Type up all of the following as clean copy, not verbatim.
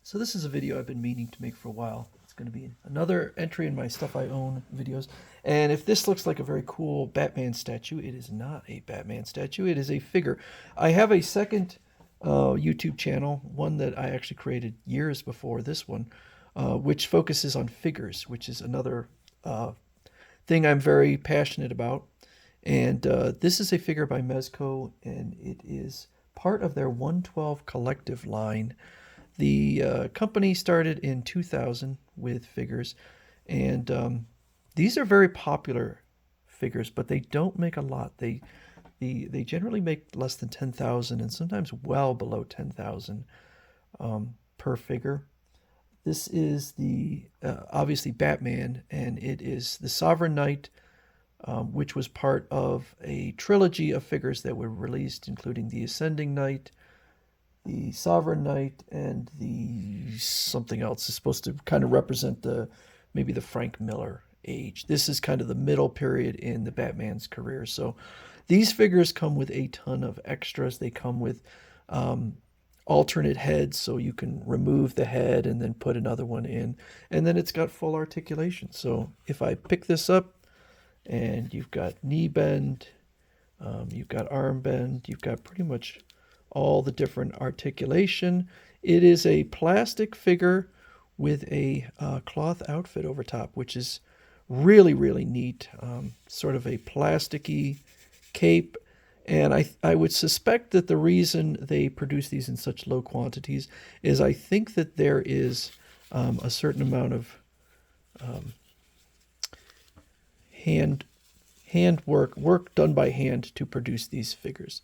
So this is a video I've been meaning to make for a while. It's going to be another entry in my Stuff I Own videos. And if this looks like a very cool Batman statue, it is not a Batman statue. It is a figure. I have a second YouTube channel, one that I actually created years before this one, which focuses on figures, which is another thing I'm very passionate about. And this is a figure by Mezco, and it is part of their 112 collective line. The company started in 2000 with figures, and these are very popular figures, but they don't make a lot. They generally make less than 10,000 and sometimes well below 10,000 per figure. This is the obviously Batman, and it is the Sovereign Knight, which was part of a trilogy of figures that were released, including the Ascending Knight, the Sovereign Knight, and the something else is supposed to kind of represent maybe the Frank Miller age. This is kind of the middle period in the Batman's career. So these figures come with a ton of extras. They come with alternate heads, so you can remove the head and then put another one in. And then it's got full articulation. So if I pick this up, and you've got knee bend, you've got arm bend, you've got pretty much all the different articulation. It is a plastic figure with a cloth outfit over top, which is really, really neat. Sort of a plasticky cape. And I would suspect that the reason they produce these in such low quantities is I think that there is a certain amount of hand work done by hand to produce these figures.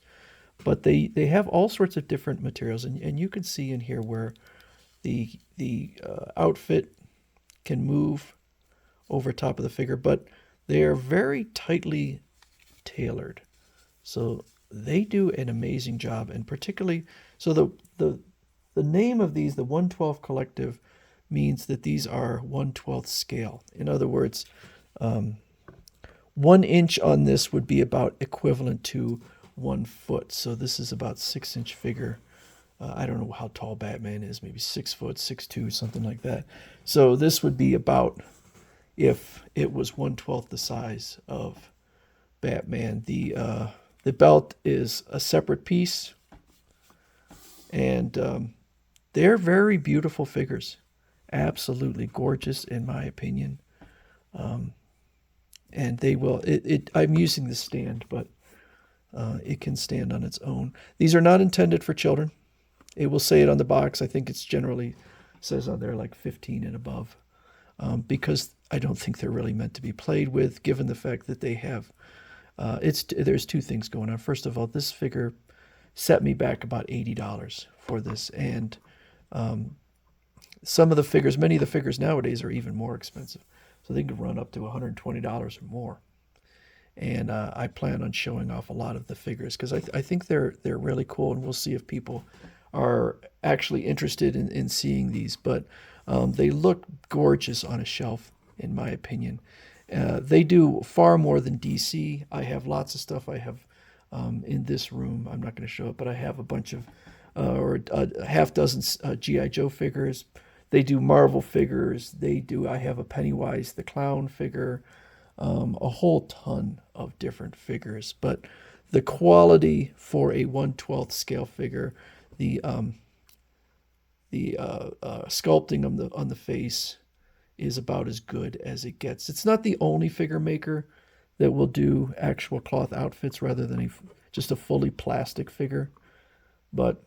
But they have all sorts of different materials, and you can see in here where the outfit can move over top of the figure, but they are very tightly tailored. So they do an amazing job, and particularly, so the name of these, the 112 Collective, means that these are 1/12 scale. In other words, 1 inch on this would be about equivalent to 1 foot. So this is about 6-inch figure. I don't know how tall Batman is, maybe 6 foot, 6'2", something like that. So this would be about, if it was 1/12 the size of Batman. The belt is a separate piece, and they're very beautiful figures. Absolutely gorgeous, in my opinion. And they will, I'm using the stand, but it can stand on its own. These are not intended for children. It will say it on the box. I think it's generally says on there like 15 and above, because I don't think they're really meant to be played with, given the fact that they have, there's two things going on. First of all, this figure set me back about $80 for this, and some of the figures, many of the figures nowadays are even more expensive. So they can run up to $120 or more. And I plan on showing off a lot of the figures because I think they're really cool, and we'll see if people are actually interested in seeing these. But they look gorgeous on a shelf, in my opinion. They do far more than DC. I have lots of stuff I have in this room. I'm not going to show it, but I have a bunch of, or a half dozen G.I. Joe figures. They do Marvel figures. I have a Pennywise the Clown figure, a whole ton of different figures. But the quality for a 1/12 scale figure, the sculpting on the face is about as good as it gets. It's not the only figure maker that will do actual cloth outfits rather than just a fully plastic figure, but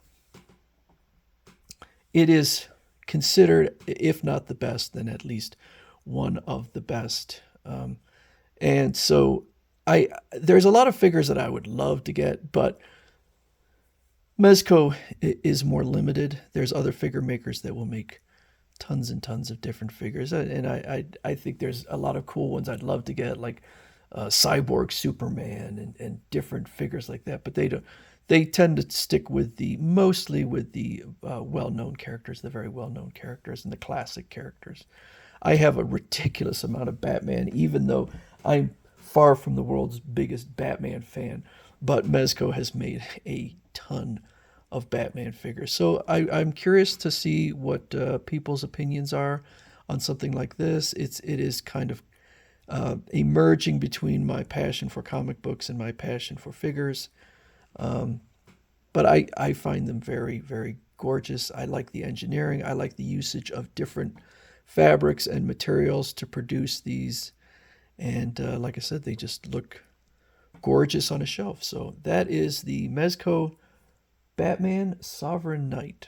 it is considered, if not the best, then at least one of the best. And so there's a lot of figures that I would love to get, but Mezco is more limited. There's other figure makers that will make tons and tons of different figures, and I think there's a lot of cool ones I'd love to get, like Cyborg Superman and different figures like that. But they tend to stick with mostly with the well-known characters, the very well-known characters, and the classic characters. I have a ridiculous amount of Batman, even though I'm far from the world's biggest Batman fan. But Mezco has made a ton of Batman figures. So I'm curious to see what people's opinions are on something like this. It is kind of a merging between my passion for comic books and my passion for figures. But I find them very, very gorgeous. I like the engineering. I like the usage of different fabrics and materials to produce these. And like I said, they just look gorgeous on a shelf. So that is the Mezco Batman Sovereign Knight.